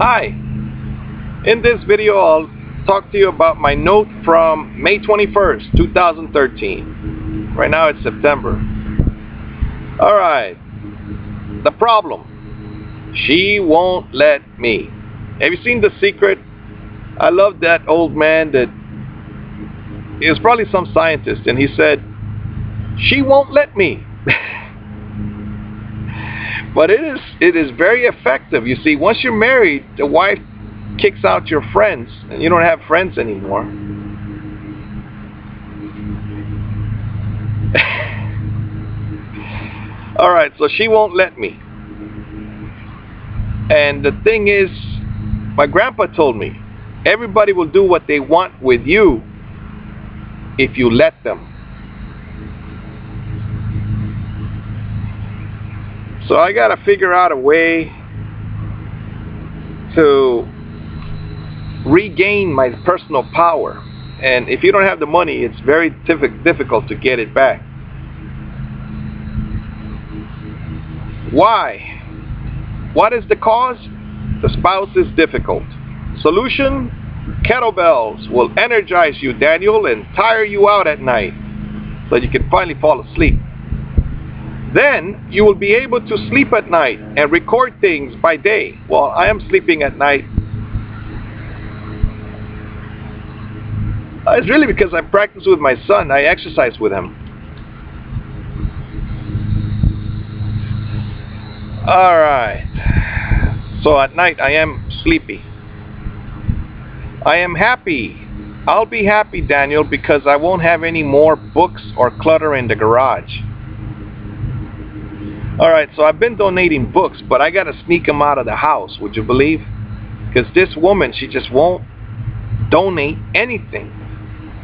Hi, in this video I'll talk to you about my note from May 21st, 2013. Right now it's September. Alright, the problem. She won't let me. Have you seen The Secret? I love that old man that he was probably some scientist, and he said, she won't let me. But it is very effective. You see, once you're married, the wife kicks out your friends, and you don't have friends anymore. Alright, so she won't let me. And the thing is, my grandpa told me, everybody will do what they want with you if you let them. So I gotta figure out a way to regain my personal power. And if you don't have the money, it's very difficult to get it back. Why? What is the cause? The spouse is difficult. Solution? Kettlebells will energize you, Daniel, and tire you out at night so you can finally fall asleep. Then you will be able to sleep at night and record things by day. Well, I am sleeping at night. It's really because I practice with my son. I exercise with him. Alright. So at night I am sleepy. I am happy. I'll be happy, Daniel, because I won't have any more books or clutter in the garage. Alright, so I've been donating books, but I gotta sneak them out of the house, would you believe? Because this woman, she just won't donate anything.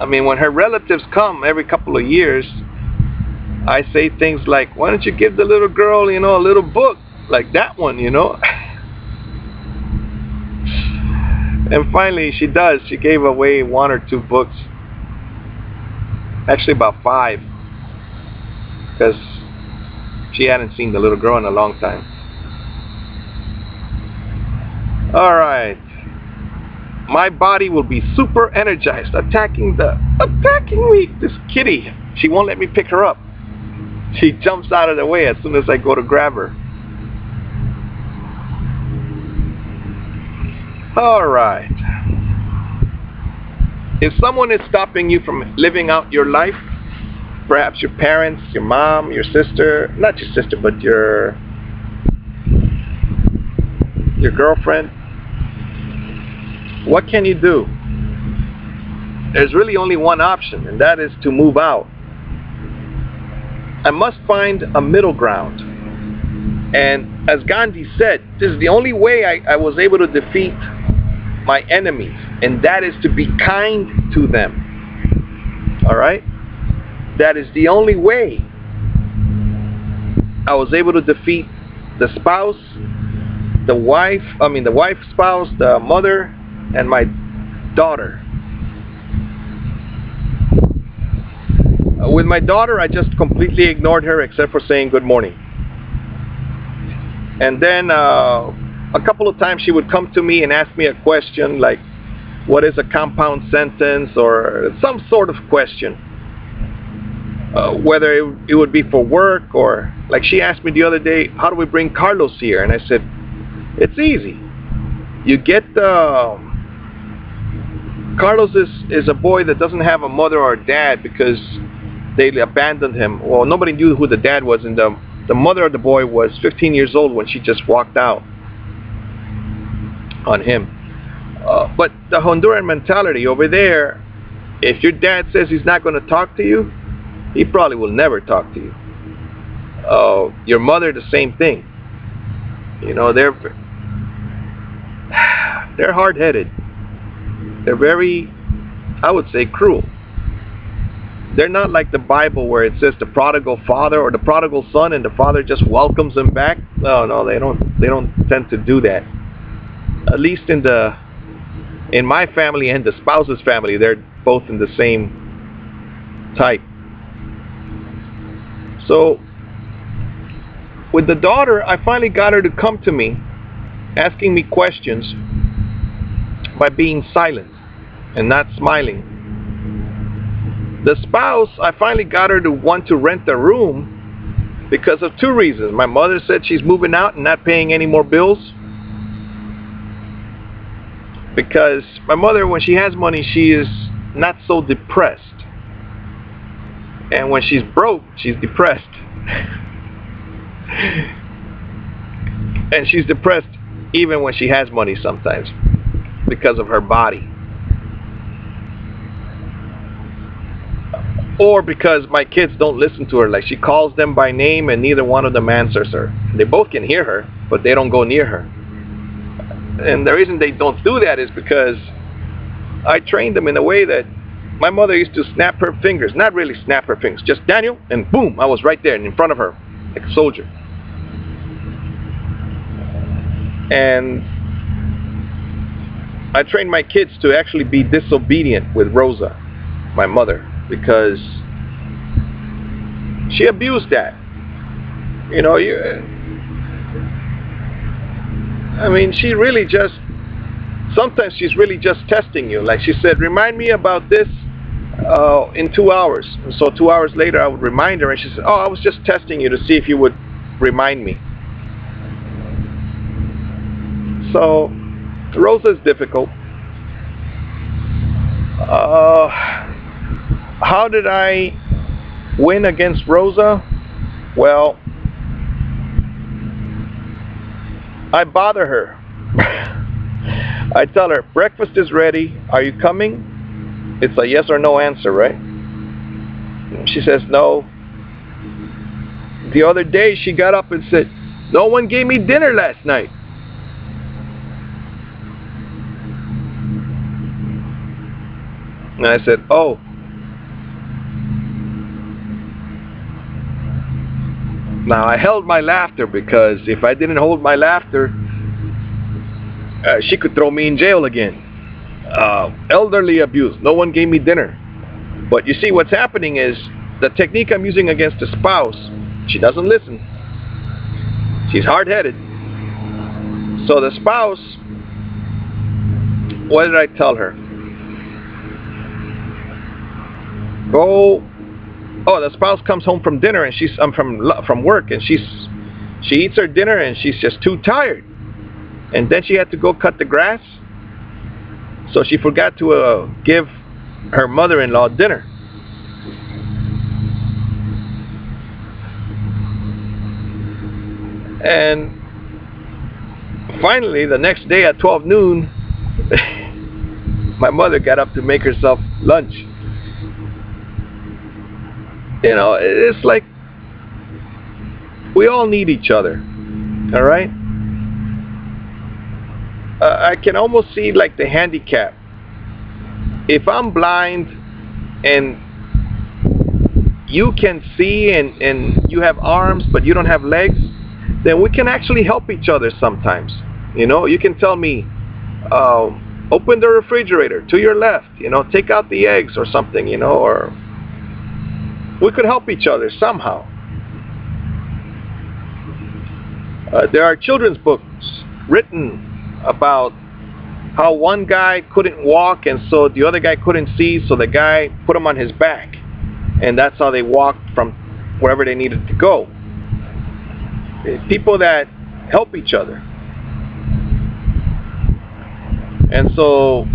I mean, when her relatives come every couple of years, I say things like, why don't you give the little girl, a little book like that one, And finally she does. She gave away 1 or 2 books. Actually about 5. Because she hadn't seen the little girl in a long time. Alright. My body will be super energized, attacking me, this kitty. She won't let me pick her up. She jumps out of the way as soon as I go to grab her. Alright. If someone is stopping you from living out your life, perhaps your parents, your mom, your sister, not your sister, but your girlfriend, what can you do? There's really only one option, and that is to move out. I must find a middle ground. And as Gandhi said, this is the only way I was able to defeat my enemies, and that is to be kind to them. Alright? That is the only way I was able to defeat the spouse, the wife's spouse, the mother, and my daughter. With my daughter, I just completely ignored her except for saying good morning. And then a couple of times she would come to me and ask me a question like, what is a compound sentence, or some sort of question. Whether it would be for work, or like she asked me the other day, how do we bring Carlos here? And I said, it's easy. You get Carlos is a boy that doesn't have a mother or a dad because they abandoned him. Well, nobody knew who the dad was, and the mother of the boy was 15 years old when she just walked out on him. But the Honduran mentality over there, if your dad says he's not going to talk to you, he probably will never talk to you. Your mother, the same thing. They're hard-headed. They're very, I would say, cruel. They're not like the Bible where it says the prodigal father or the prodigal son and the father just welcomes him back. No, they don't tend to do that. At least in my family and the spouse's family, they're both in the same type. So with the daughter, I finally got her to come to me asking me questions by being silent and not smiling. The spouse, I finally got her to want to rent a room because of two reasons. My mother said she's moving out and not paying any more bills. Because my mother, when she has money, she is not so depressed. And when she's broke, she's depressed. And she's depressed even when she has money sometimes because of her body. Or because my kids don't listen to her. Like, she calls them by name and neither one of them answers her. They both can hear her, but they don't go near her. And the reason they don't do that is because I trained them in a way that my mother used to snap her fingers. Not really snap her fingers, just Daniel, and boom, I was right there in front of her, like a soldier. And I trained my kids to actually be disobedient with Rosa, my mother, because she abused that. You know, I mean, she really just, sometimes she's really just testing you. Like she said, remind me about this in 2 hours. And so 2 hours later I would remind her and she said, oh, I was just testing you to see if you would remind me. So Rosa is difficult. How did I win against Rosa? Well, I bother her. I tell her, breakfast is ready. Are you coming? It's a yes or no answer, right? She says no. The other day she got up and said, no one gave me dinner last night. And I said, oh. Now I held my laughter because if I didn't hold my laughter, she could throw me in jail again. Elderly abuse. No one gave me dinner. But you see, what's happening is the technique I'm using against the spouse, she doesn't listen. She's hard-headed. So the spouse, what did I tell her? Go. Oh, the spouse comes home from dinner and she's from work and she eats her dinner and she's just too tired. And then she had to go cut the grass. So she forgot to give her mother-in-law dinner. And finally, the next day at 12 noon, my mother got up to make herself lunch. You know, it's like we all need each other, all right? I can almost see like the handicap. If I'm blind and you can see and you have arms but you don't have legs, then we can actually help each other sometimes. You know, you can tell me, open the refrigerator to your left, you know, take out the eggs or something, you know, or we could help each other somehow. There are children's books written about how one guy couldn't walk and so the other guy couldn't see, so the guy put him on his back and that's how they walked from wherever they needed to go. People that help each other. And so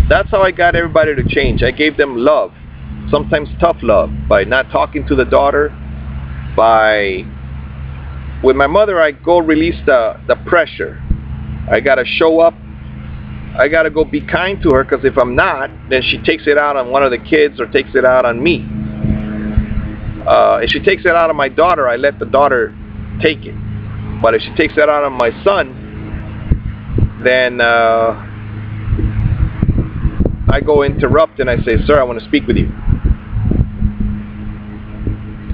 that's how I got everybody to change. I gave them love, sometimes tough love, by not talking to the daughter, with my mother I go release the pressure. I gotta show up, I gotta go be kind to her, because if I'm not, then she takes it out on one of the kids or takes it out on me. If she takes it out on my daughter, I let the daughter take it. But if she takes it out on my son, then I go interrupt and I say, sir, I want to speak with you.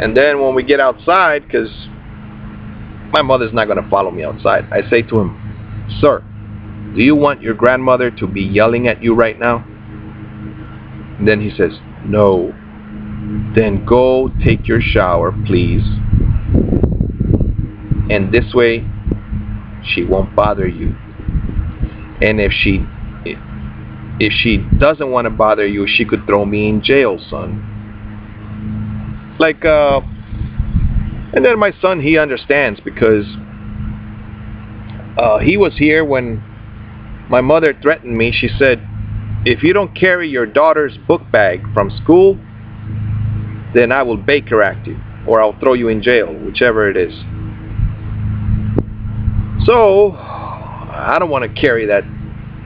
And then when we get outside, because my mother's not going to follow me outside, I say to him, sir, do you want your grandmother to be yelling at you right now? And then he says, no. Then go take your shower, please. and this way she won't bother you. And if she doesn't want to bother you, she could throw me in jail, son. Like, and then my son, he understands, because he was here when my mother threatened me. She said, if you don't carry your daughter's book bag from school, then I will Baker Act you, or I'll throw you in jail, whichever it is. So I don't want to carry that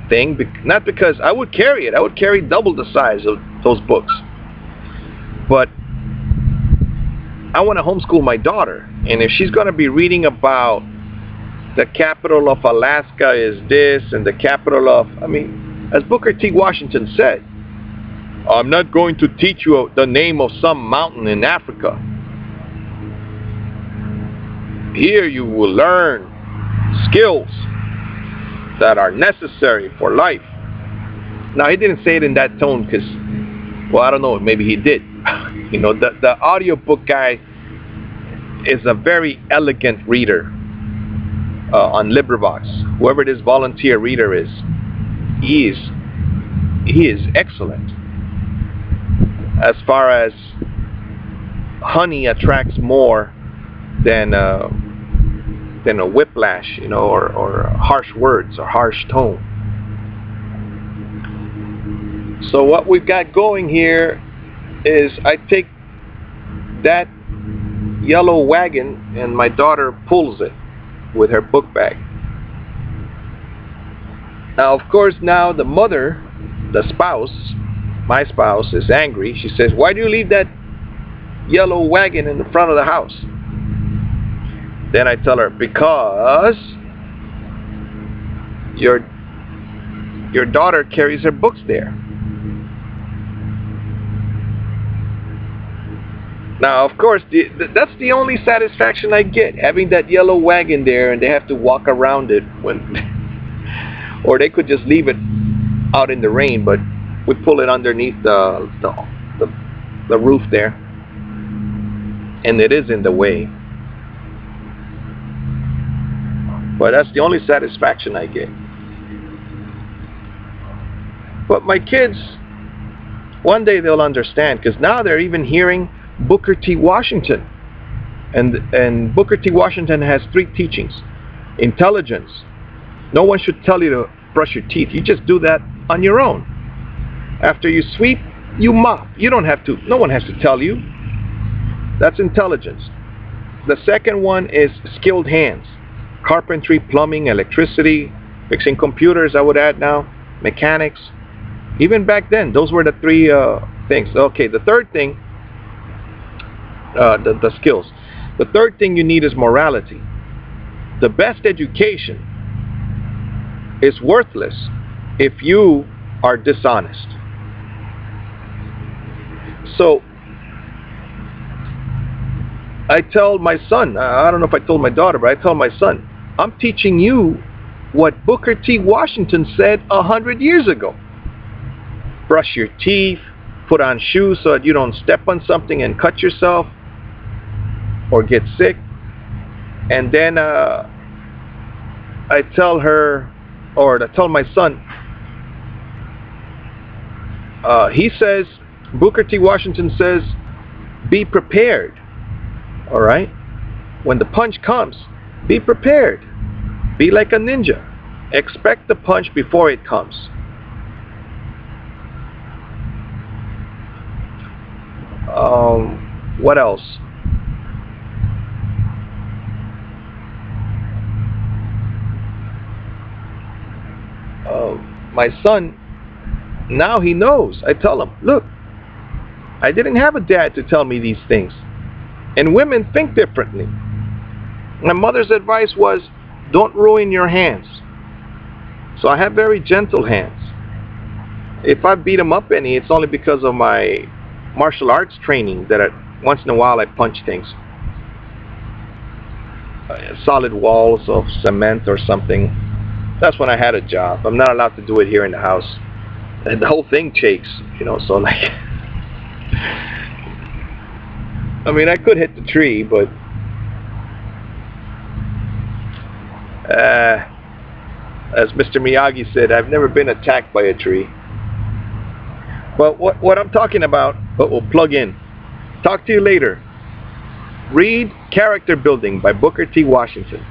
thing, not because I would carry it. I would carry double the size of those books. But I want to homeschool my daughter, and if she's going to be reading about the capital of Alaska is this, and the capital of, I mean, as Booker T. Washington said, I'm not going to teach you the name of some mountain in Africa. Here you will learn skills that are necessary for life. Now, he didn't say it in that tone because, well, I don't know, maybe he did. You know, the audiobook guy is a very elegant reader on LibriVox. Whoever this volunteer reader is, he is excellent. As far as honey attracts more than a whiplash, you know, or harsh words or harsh tone. So what we've got going here is I take that yellow wagon and my daughter pulls it with her book bag. Now, of course, now the mother, the spouse, my spouse, is angry. She says, why do you leave that yellow wagon in the front of the house? Then I tell her, because your daughter carries her books there. Now, of course, that's the only satisfaction I get, having that yellow wagon there, and they have to walk around it when, or they could just leave it out in the rain, but we pull it underneath the roof there, and it is in the way. But that's the only satisfaction I get. But my kids, one day they'll understand, because now they're even hearing Booker T. Washington. And Booker T. Washington has 3 teachings. Intelligence. No one should tell you to brush your teeth. You just do that on your own. After you sweep, you mop. You don't have to, no one has to tell you. That's intelligence. The second one is skilled hands. Carpentry, plumbing, electricity, fixing computers, I would add now, mechanics. Even back then, those were the 3 things. Okay, the third thing, the skills. The third thing you need is morality. The best education is worthless if you are dishonest. So, I tell my son, I don't know if I told my daughter, but I tell my son, I'm teaching you what Booker T. Washington said 100 years ago. Brush your teeth, put on shoes so that you don't step on something and cut yourself or get sick. And then I tell her, or I tell my son, he says, Booker T. Washington says, be prepared. All right? When the punch comes, be prepared. Be like a ninja. Expect the punch before it comes. What else? My son, now he knows. I tell him, look, I didn't have a dad to tell me these things. And women think differently. My mother's advice was, don't ruin your hands. So I have very gentle hands. If I beat them up any, it's only because of my martial arts training that once in a while I punch things. Solid walls of cement or something. That's when I had a job. I'm not allowed to do it here in the house. And the whole thing shakes, you know, so like... I mean, I could hit the tree, but As Mr. Miyagi said, I've never been attacked by a tree. But what I'm talking about, we'll plug in. Talk to you later. Read Character Building by Booker T. Washington.